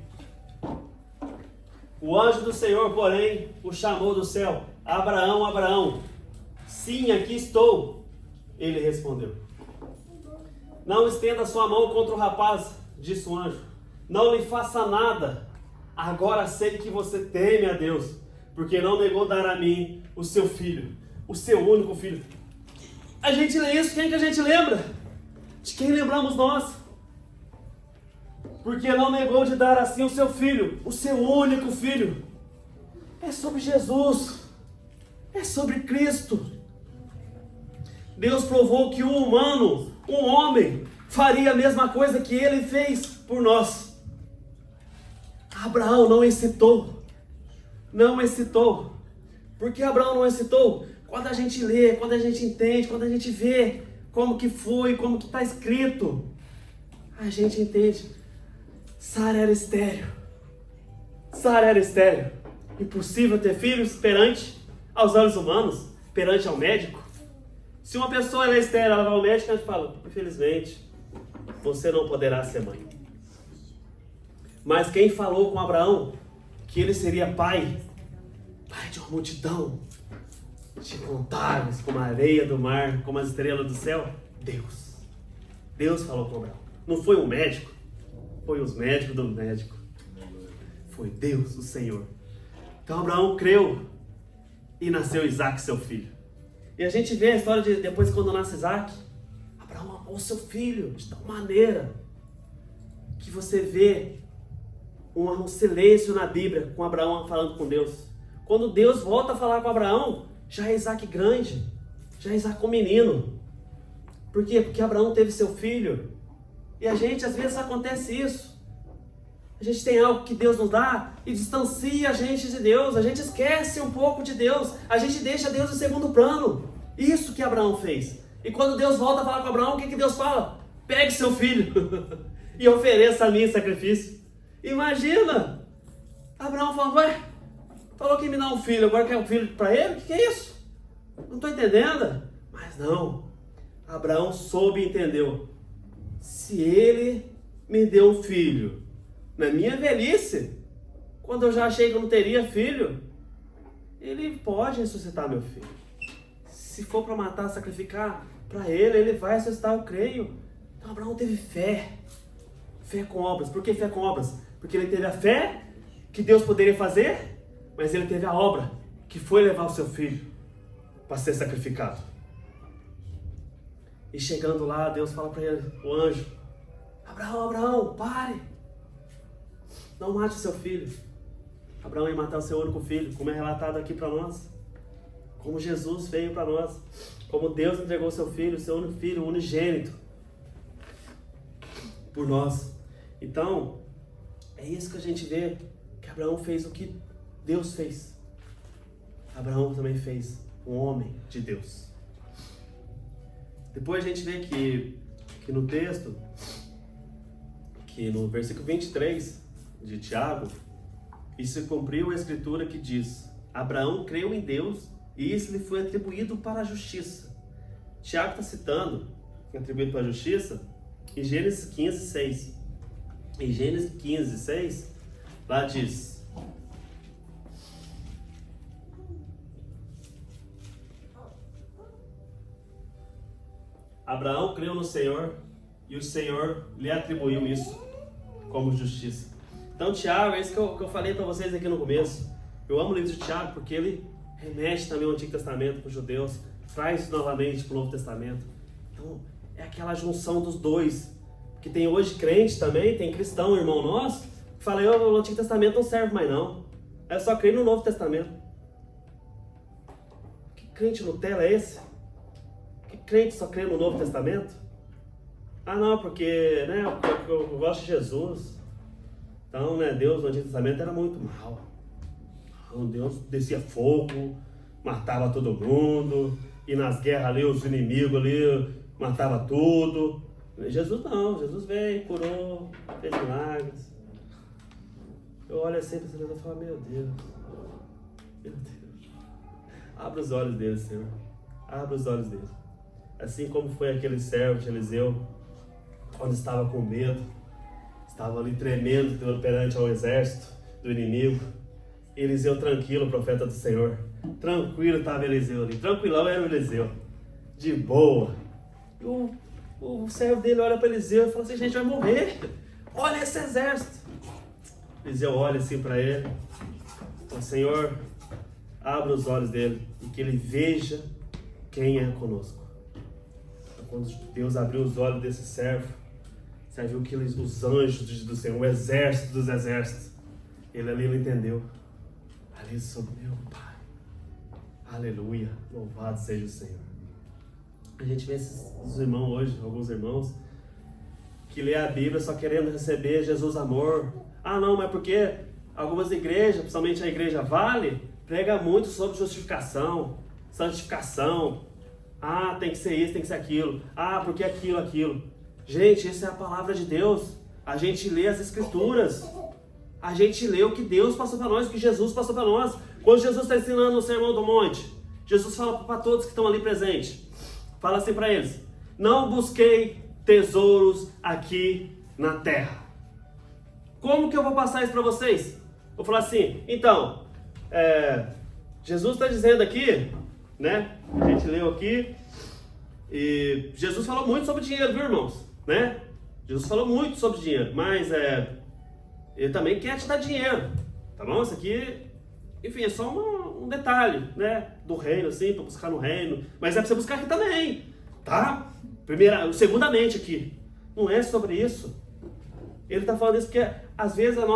O anjo do Senhor, porém, o chamou do céu: Abraão, Abraão. Sim, aqui estou. Ele respondeu: Não estenda sua mão contra o rapaz, disse o anjo. Não lhe faça nada. Agora sei que você teme a Deus, porque não negou dar a mim o seu filho, o seu único filho. A gente lê isso, quem que a gente lembra? De quem lembramos nós? Porque não negou de dar assim o seu filho, o seu único filho. É sobre Jesus. É sobre Cristo. Deus provou que um humano, um homem, faria a mesma coisa que ele fez por nós. Abraão não hesitou. Não hesitou. Por que Abraão não hesitou? Quando a gente lê, quando a gente entende, quando a gente vê como que foi, como que está escrito, a gente entende. Sara era estéril. Sara era estéril. Impossível ter filhos perante aos olhos humanos, perante ao médico. Se uma pessoa é estéril, ela vai ao médico e a gente fala: infelizmente, você não poderá ser mãe. Mas quem falou com Abraão que ele seria pai de uma multidão, de contáveis, como a areia do mar, como as estrelas do céu? Deus. Deus falou com Abraão. Não foi um médico, foi os médicos do médico. Foi Deus, o Senhor. Então Abraão creu e nasceu Isaque, seu filho. E a gente vê a história de depois, quando nasce Isaque, Abraão amou seu filho de tal maneira que você vê um silêncio na Bíblia com Abraão falando com Deus. Quando Deus volta a falar com Abraão, já é Isaque grande, já é Isaque um menino. Por quê? Porque Abraão teve seu filho. E a gente, às vezes, acontece isso. A gente tem algo que Deus nos dá e distancia a gente de Deus. A gente esquece um pouco de Deus. A gente deixa Deus em segundo plano. Isso que Abraão fez. E quando Deus volta a falar com Abraão, o que Deus fala? Pegue seu filho e ofereça a mim em sacrifício. Imagina! Abraão falando: ué, falou que me dá um filho, agora quer um filho para ele? O que é isso? Não estou entendendo. Mas não. Abraão soube e entendeu. Se ele me deu um filho na minha velhice, quando eu já achei que eu não teria filho, ele pode ressuscitar meu filho. Se for para matar, sacrificar para ele vai ressuscitar, eu creio. Então Abraão teve fé. Fé com obras. Por que fé com obras? Porque ele teve a fé que Deus poderia fazer, mas ele teve a obra, que foi levar o seu filho para ser sacrificado. E chegando lá, Deus fala para ele, o anjo: Abraão, Abraão, pare. Não mate o seu filho. Abraão ia matar o seu único filho, como é relatado aqui para nós. Como Jesus veio para nós. Como Deus entregou o seu filho, o seu único filho, o unigênito, por nós. Então, é isso que a gente vê, que Abraão fez o que Deus fez. Abraão também fez um homem de Deus. Depois a gente vê que no texto, que no versículo 23 de Tiago, isso se cumpriu a escritura que diz: Abraão creu em Deus e isso lhe foi atribuído para a justiça. Tiago está citando, atribuído para a justiça, em Gênesis 15, 6. Em Gênesis 15, 6, lá diz: Abraão creu no Senhor e o Senhor lhe atribuiu isso como justiça. Então Tiago, é isso que eu falei para vocês aqui no começo. Eu amo o livro de Tiago porque ele remete também ao Antigo Testamento para os judeus, traz novamente para o Novo Testamento. Então é aquela junção dos dois, Que tem hoje crente também, tem cristão, irmão nosso, que fala, o Antigo Testamento não serve mais não. É só crer no Novo Testamento. Que crente Nutella é esse? Que crente só crê no Novo Testamento? Ah não, porque né, eu gosto de Jesus. Então, né, Deus no Antigo Testamento era muito mal. Deus descia fogo, matava todo mundo, e nas guerras ali, os inimigos ali, matava tudo. Jesus não, Jesus veio, curou, fez milagres. Eu olho assim para Deus e falo, meu Deus, abre os olhos dele, Senhor, abre os olhos dele. Assim como foi aquele servo de Eliseu, quando estava com medo, estava ali tremendo perante ao exército do inimigo. Eliseu tranquilo, profeta do Senhor. Tranquilo estava Eliseu ali. Tranquilão era o Eliseu. De boa. E o servo dele olha para Eliseu e fala assim, gente, vai morrer. Olha esse exército. Eliseu olha assim para ele. Fala, Senhor, abra os olhos dele e que ele veja quem é conosco. Então, quando Deus abriu os olhos desse servo, você viu que os anjos do Senhor, o exército dos exércitos, ele ali não entendeu. Ali sou meu Pai. Aleluia. Louvado seja o Senhor. A gente vê os irmãos hoje, alguns irmãos, que lê a Bíblia só querendo receber Jesus amor. Ah não, mas porque algumas igrejas, principalmente a igreja Vale, prega muito sobre justificação, santificação. Ah, tem que ser isso, tem que ser aquilo. Ah, porque aquilo. Gente, essa é a palavra de Deus. A gente lê as Escrituras. A gente lê o que Deus passou para nós, o que Jesus passou para nós. Quando Jesus está ensinando no Sermão do Monte, Jesus fala para todos que estão ali presentes. Fala assim para eles, não busquei tesouros aqui na terra. Como que eu vou passar isso para vocês? Vou falar assim, então, Jesus está dizendo aqui, né? A gente leu aqui, e Jesus falou muito sobre dinheiro, viu, irmãos? Né? Jesus falou muito sobre dinheiro, mas ele também quer te dar dinheiro, tá bom? Isso aqui, enfim, é só um detalhe, né? Do reino, assim, para buscar no reino. Mas é para você buscar aqui também, tá? Segundamente aqui. Não é sobre isso. Ele está falando isso porque, às vezes, o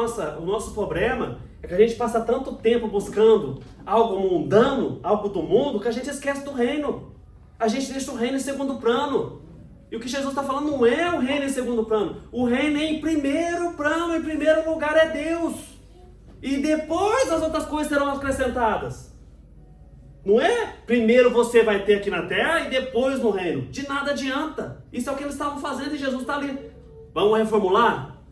nosso problema é que a gente passa tanto tempo buscando algo mundano, algo do mundo, que a gente esquece do reino. A gente deixa o reino em segundo plano. E o que Jesus está falando não é o reino em segundo plano. O reino é em primeiro plano, em primeiro lugar é Deus. E depois as outras coisas serão acrescentadas. Não é primeiro você vai ter aqui na terra e depois no reino. De nada adianta. Isso é o que eles estavam fazendo e Jesus está ali. Vamos reformular?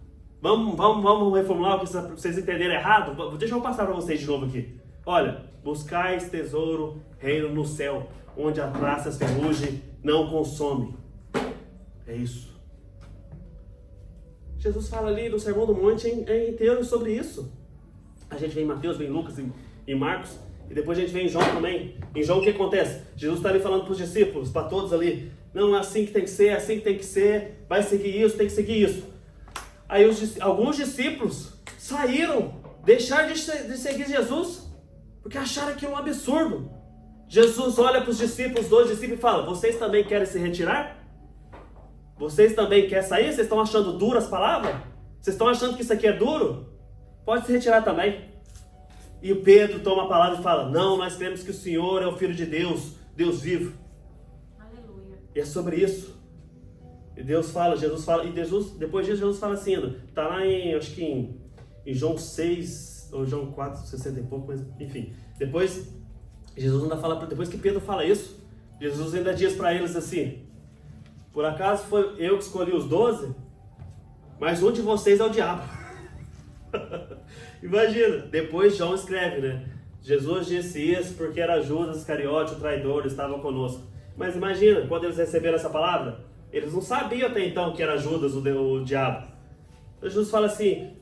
Vamos reformular o que vocês entenderam errado? Deixa eu passar para vocês de novo aqui. Olha, buscais tesouro, reino no céu, onde a traça e a ferrugem não consome. É isso. Jesus fala ali no Sermão do Monte inteiro sobre isso. A gente vem em Mateus, vem em Lucas, em Marcos, e depois a gente vem em João também. Em João o que acontece? Jesus está ali falando para os discípulos, para todos ali. Não, é assim que tem que ser, é assim que tem que ser, vai seguir isso, tem que seguir isso. Aí alguns discípulos saíram, deixaram de seguir Jesus, porque acharam aquilo um absurdo. Jesus olha para os discípulos, 2 discípulos, e fala, vocês também querem se retirar? Vocês também querem sair? Vocês estão achando duras as palavras? Vocês estão achando que isso aqui é duro? Pode se retirar também. E o Pedro toma a palavra e fala, não, nós cremos que o Senhor é o Filho de Deus, Deus vivo. Aleluia. E é sobre isso. E Jesus fala, e depois disso Jesus fala assim, está lá acho que em João 6, ou João 4, 60 e pouco, mas enfim. Depois, Jesus ainda fala, depois que Pedro fala isso, Jesus ainda diz para eles assim, por acaso foi eu que escolhi os 12? Mas um de vocês é o diabo. Imagina, depois João escreve, né? Jesus disse isso porque era Judas Iscariote, o traidor, estava conosco. Mas imagina, quando eles receberam essa palavra, eles não sabiam até então que era Judas, o diabo. Então Jesus fala assim,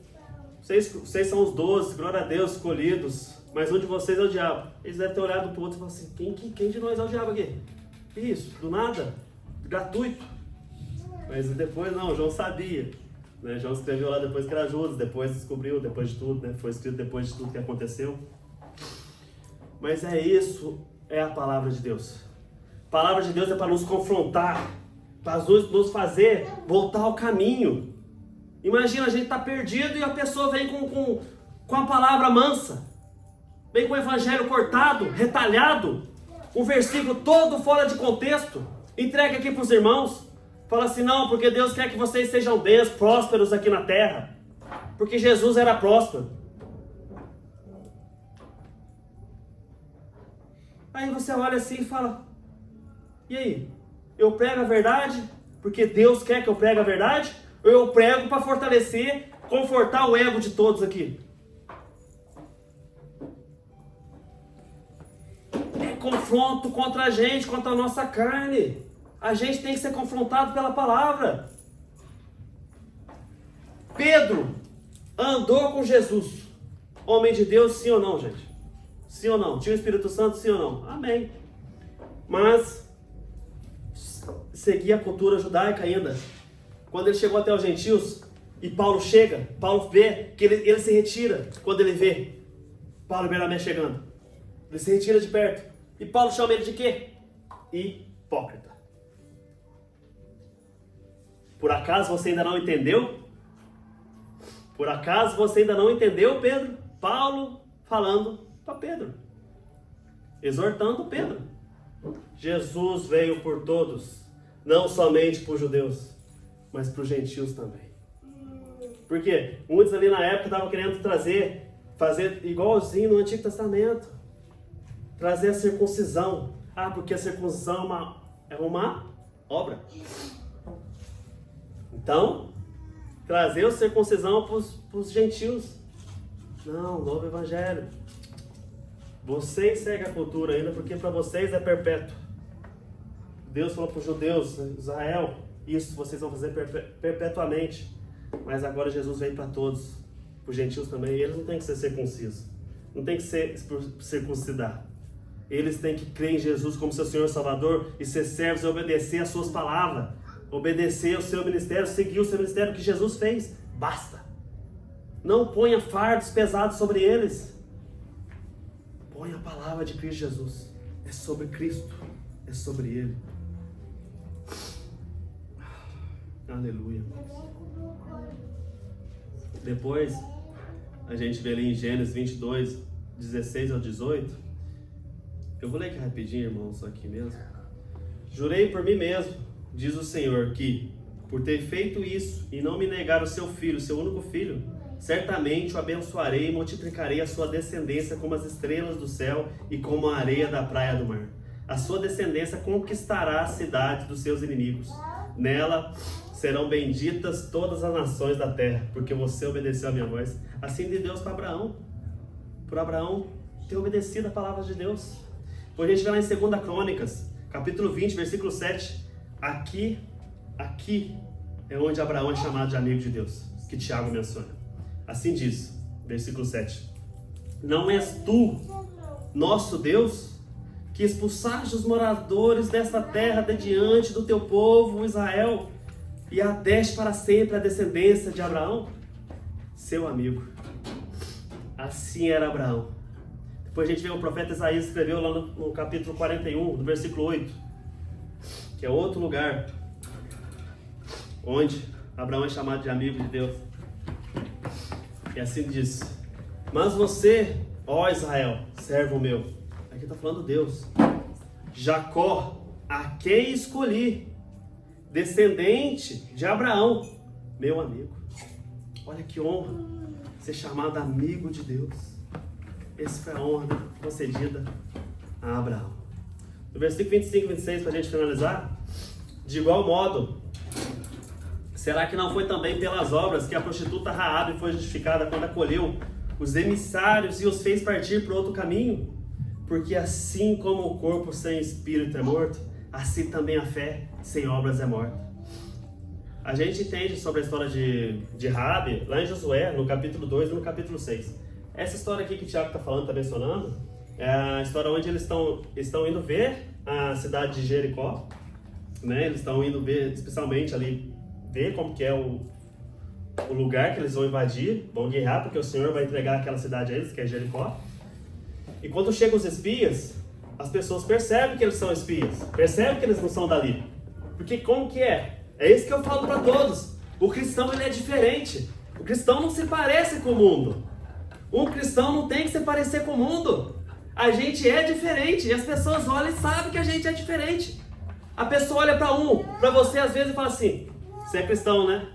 vocês são os 12, glória a Deus, escolhidos, mas um de vocês é o diabo. Eles devem ter olhado para o outro e falado assim, quem de nós é o diabo aqui? Que isso? Do nada? Gratuito. Mas depois não, João sabia, né? João escreveu lá depois que era Judas, depois descobriu, depois de tudo, né? Foi escrito depois de tudo que aconteceu. Mas é isso, é a palavra de Deus. A palavra de Deus é para nos confrontar, para nos fazer voltar ao caminho. Imagina, a gente está perdido e a pessoa vem com a palavra mansa, vem com o evangelho cortado, retalhado, um versículo todo fora de contexto, entrega aqui para os irmãos, fala assim, não, porque Deus quer que vocês sejam bens, prósperos aqui na terra, porque Jesus era próspero. Aí você olha assim e fala, e aí, eu prego a verdade porque Deus quer que eu pregue a verdade? Ou eu prego para fortalecer, confortar o ego de todos aqui? É confronto contra a gente, contra a nossa carne. A gente tem que ser confrontado pela palavra. Pedro andou com Jesus. Homem de Deus, sim ou não, gente? Sim ou não? Tinha o Espírito Santo, sim ou não? Amém. Mas seguia a cultura judaica ainda. Quando ele chegou até os gentios e Paulo chega, Paulo vê que ele se retira quando ele vê Paulo e Bernabé chegando. Ele se retira de perto. E Paulo chama ele de quê? Hipócrita. Por acaso você ainda não entendeu? Por acaso você ainda não entendeu, Pedro? Paulo falando para Pedro, exortando Pedro. Jesus veio por todos, não somente para os judeus, mas para os gentios também. Por quê? Muitos ali na época estavam querendo fazer igualzinho no Antigo Testamento, trazer a circuncisão. Ah, porque a circuncisão é uma obra. Então, trazer a circuncisão para os gentios. Não, novo evangelho. Vocês seguem a cultura ainda porque para vocês é perpétuo. Deus falou para os judeus, Israel, isso vocês vão fazer perpetuamente. Mas agora Jesus veio para todos, para os gentios também, e eles não têm que ser circuncisos. Não tem que ser circuncidar. Eles têm que crer em Jesus como seu Senhor e Salvador e ser servos e obedecer às suas palavras. Obedecer ao seu ministério, seguir o seu ministério que Jesus fez. Basta. Não ponha fardos pesados sobre eles. Ponha a palavra de Cristo Jesus. É sobre Cristo. É sobre Ele. Aleluia. Depois, a gente vê ali em Gênesis 22, 16 ao 18. Eu vou ler aqui rapidinho, irmão, só aqui mesmo. Jurei por mim mesmo, diz o Senhor, que, por ter feito isso e não me negar o seu filho, seu único filho, certamente o abençoarei e multiplicarei a sua descendência como as estrelas do céu e como a areia da praia do mar. A sua descendência conquistará a cidade dos seus inimigos. Nela serão benditas todas as nações da terra, porque você obedeceu a minha voz. Assim de Deus para Abraão. Por Abraão ter obedecido a palavra de Deus. Depois a gente vai lá em 2 Crônicas, capítulo 20, versículo 7. Aqui é onde Abraão é chamado de amigo de Deus, que Tiago menciona. Assim diz, versículo 7. Não és tu, nosso Deus, que expulsaste os moradores desta terra de diante do teu povo, Israel, e a deste para sempre a descendência de Abraão? Seu amigo. Assim era Abraão. Depois a gente vê o profeta Isaías escreveu lá no capítulo 41, no versículo 8, que é outro lugar onde Abraão é chamado de amigo de Deus. E assim diz: mas você, ó Israel, servo meu, aqui está falando Deus, Jacó, a quem escolhi, descendente de Abraão, meu amigo. Olha que honra ser chamado amigo de Deus. Essa foi a honra concedida a Abraão. No versículo 25 e 26, para a gente finalizar: de igual modo, será que não foi também pelas obras que a prostituta Raabe foi justificada quando acolheu os emissários e os fez partir para outro caminho? Porque assim como o corpo sem espírito é morto, assim também a fé sem obras é morta. A gente entende sobre a história de Raabe lá em Josué, no capítulo 2 e no capítulo 6. Essa história aqui que o Tiago está falando, está mencionando, é a história onde eles estão indo ver a cidade de Jericó, né? Eles estão indo ver, especialmente ali, ver como que é o lugar que eles vão invadir, vão guerrear, porque o Senhor vai entregar aquela cidade a eles, que é Jericó. E quando chegam os espias, as pessoas percebem que eles são espias, percebem que eles não são dali. Porque como que é? É isso que eu falo para todos. O cristão, ele é diferente. O cristão não se parece com o mundo. Um cristão não tem que se parecer com o mundo. A gente é diferente. E as pessoas olham e sabem que a gente é diferente. A pessoa olha para você às vezes e fala assim: você é cristão, né?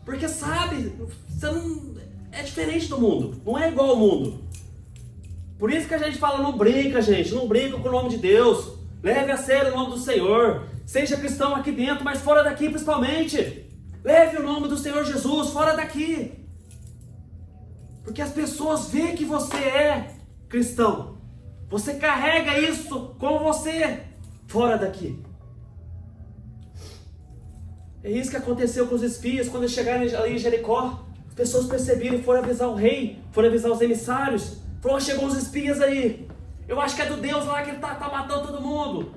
Porque sabe, você não é diferente do mundo. Não é igual ao mundo. Por isso que a gente fala, não brinca, gente. Não brinca com o nome de Deus. Leve a sério o nome do Senhor. Seja cristão aqui dentro, mas fora daqui principalmente. Leve o nome do Senhor Jesus fora daqui. Porque as pessoas veem que você é cristão. Você carrega isso com você fora daqui. É isso que aconteceu com os espias quando eles chegaram ali em Jericó. As pessoas perceberam e foram avisar o rei, foram avisar os emissários. Falou: chegou os espias aí. Eu acho que é do Deus lá que ele tá matando todo mundo.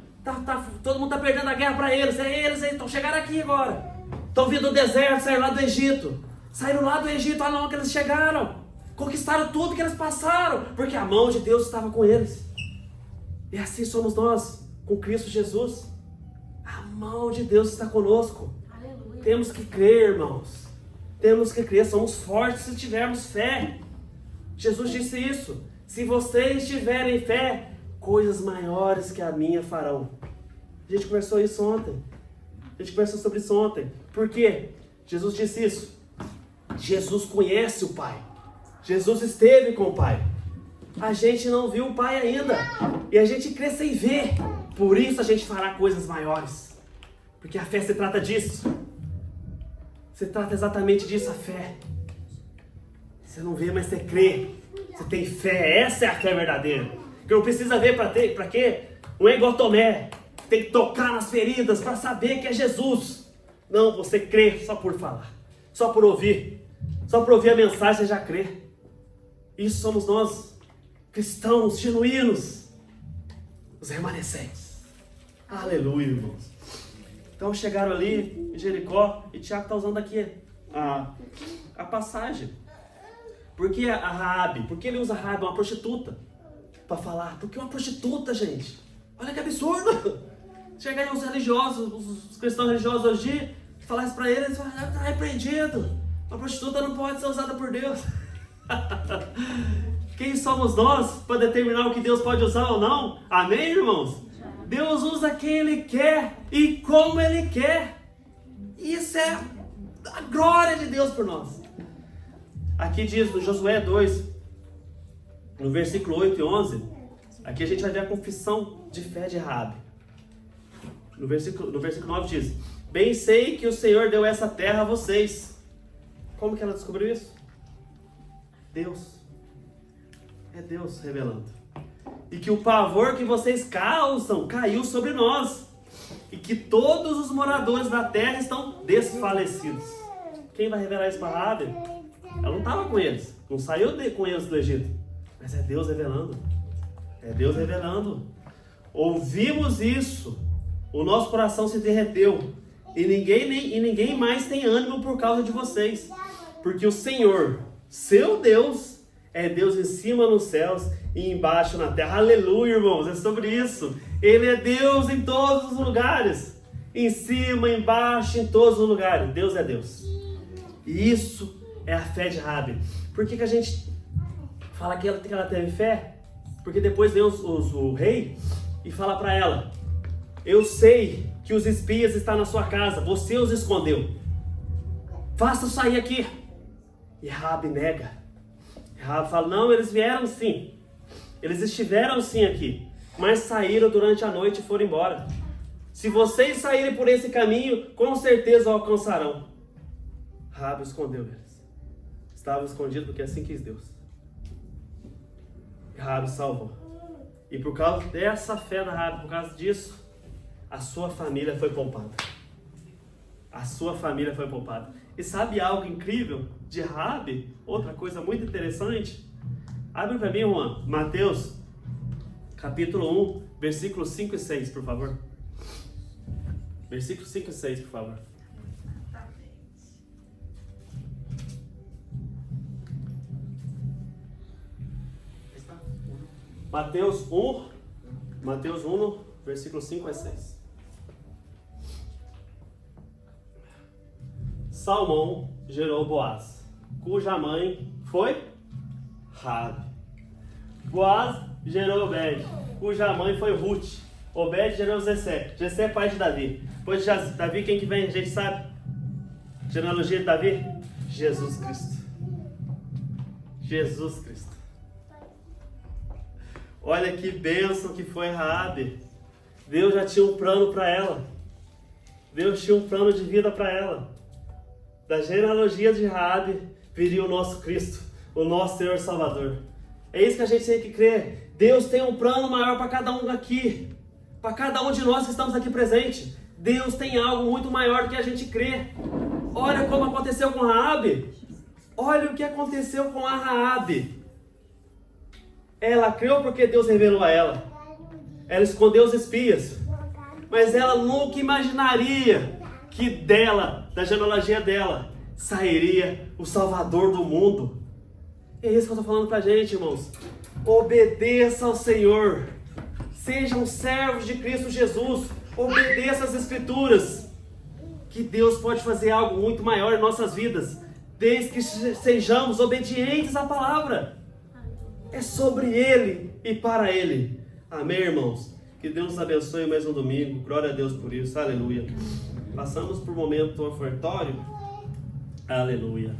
Todo mundo tá perdendo a guerra para eles. É eles aí, então chegaram aqui agora. Estão vindo do deserto, saíram lá do Egito. Saíram lá do Egito, olha lá que eles chegaram. Conquistaram tudo que eles passaram, porque a mão de Deus estava com eles. E assim somos nós, com Cristo Jesus. A mão de Deus está conosco. Aleluia. Temos que crer, irmãos. Temos que crer, somos fortes se tivermos fé. Jesus disse isso: se vocês tiverem fé, coisas maiores que a minha farão. A gente conversou isso ontem. A gente conversou sobre isso ontem. Por quê? Jesus disse isso. Jesus conhece o Pai. Jesus esteve com o Pai. A gente não viu o Pai ainda. E a gente crê sem ver. Por isso a gente fará coisas maiores. Porque a fé se trata disso. Se trata exatamente disso, a fé. Você não vê, mas você crê. Você tem fé. Essa é a fé verdadeira. Que não precisa ver para quê? Não é igual Tomé. Tem que tocar nas feridas para saber que é Jesus. Não, você crê só por falar. Só por ouvir. Só por ouvir a mensagem você já crê. Isso somos nós, cristãos genuínos, os remanescentes. Aleluia, irmãos. Então chegaram ali em Jericó e Tiago está usando aqui a passagem. Por que a Raabe? Por que ele usa a Raabe, uma prostituta, para falar? Porque uma prostituta, gente. Olha que absurdo. Chegar aí os religiosos, os cristãos religiosos hoje, falasse para eles, está repreendido. Uma prostituta não pode ser usada por Deus. Quem somos nós para determinar o que Deus pode usar ou não? Amém, irmãos? Deus usa quem Ele quer e como Ele quer. Isso é a glória de Deus por nós. Aqui diz no Josué 2, no versículo 8 e 11, aqui a gente vai ver a confissão de fé de Raabe. No versículo 9 diz: bem sei que o Senhor deu essa terra a vocês. Como que ela descobriu isso? Deus. É Deus revelando. E que o pavor que vocês causam caiu sobre nós. E que todos os moradores da terra estão desfalecidos. Quem vai revelar isso para Raabe? Ela não estava com eles. Não saiu com eles do Egito. Mas é Deus revelando. É Deus revelando. Ouvimos isso. O nosso coração se derreteu. E ninguém mais tem ânimo por causa de vocês. Porque o Senhor, seu Deus, é Deus em cima nos céus e embaixo na terra. Aleluia, irmãos, é sobre isso. Ele é Deus em todos os lugares. Em cima, embaixo, em todos os lugares. Deus é Deus. E isso é a fé de Raabe. Por que a gente fala que ela teve fé? Porque depois vem o rei e fala para ela: eu sei que os espias estão na sua casa, você os escondeu. Faça sair aqui. E Raabe nega. Raabe fala: não, eles vieram sim. Eles estiveram sim aqui, mas saíram durante a noite e foram embora. Se vocês saírem por esse caminho, com certeza o alcançarão. Raabe escondeu eles. Estavam escondidos porque assim quis Deus. Raabe salvou. E por causa dessa fé da Raabe, por causa disso, a sua família foi poupada. A sua família foi poupada. E sabe algo incrível de Raabe? Outra coisa muito interessante? Abre para mim, Juan, Mateus, capítulo 1, versículos 5 e 6, por favor. Versículos 5 e 6, por favor. Mateus 1, versículos 5 a 6. Salmão gerou Boaz, cuja mãe foi Raabe. Boaz gerou Obed, cuja mãe foi Ruth. Obed gerou Jessé. Jessé é pai de Davi. Depois de Davi, quem que vem? A gente sabe? Genealogia de Davi? Jesus Cristo. Jesus Cristo. Olha que bênção que foi Raabe. Deus já tinha um plano para ela. Deus tinha um plano de vida para ela. Da genealogia de Raabe viria o nosso Cristo, o nosso Senhor Salvador. É isso que a gente tem que crer. Deus tem um plano maior para cada um aqui. Para cada um de nós que estamos aqui presentes. Deus tem algo muito maior do que a gente crê. Olha como aconteceu com Raabe. Olha o que aconteceu com a Raabe. Ela creu porque Deus revelou a ela. Ela escondeu os espias. Mas ela nunca imaginaria que dela, da genealogia dela, sairia o Salvador do mundo. É isso que eu estou falando pra gente, irmãos. Obedeça ao Senhor. Sejam servos de Cristo Jesus. Obedeça às Escrituras. Que Deus pode fazer algo muito maior em nossas vidas, desde que sejamos obedientes à palavra. É sobre Ele e para Ele. Amém, irmãos? Que Deus nos abençoe mais um domingo. Glória a Deus por isso. Aleluia. Passamos por um momento ofertório. Aleluia.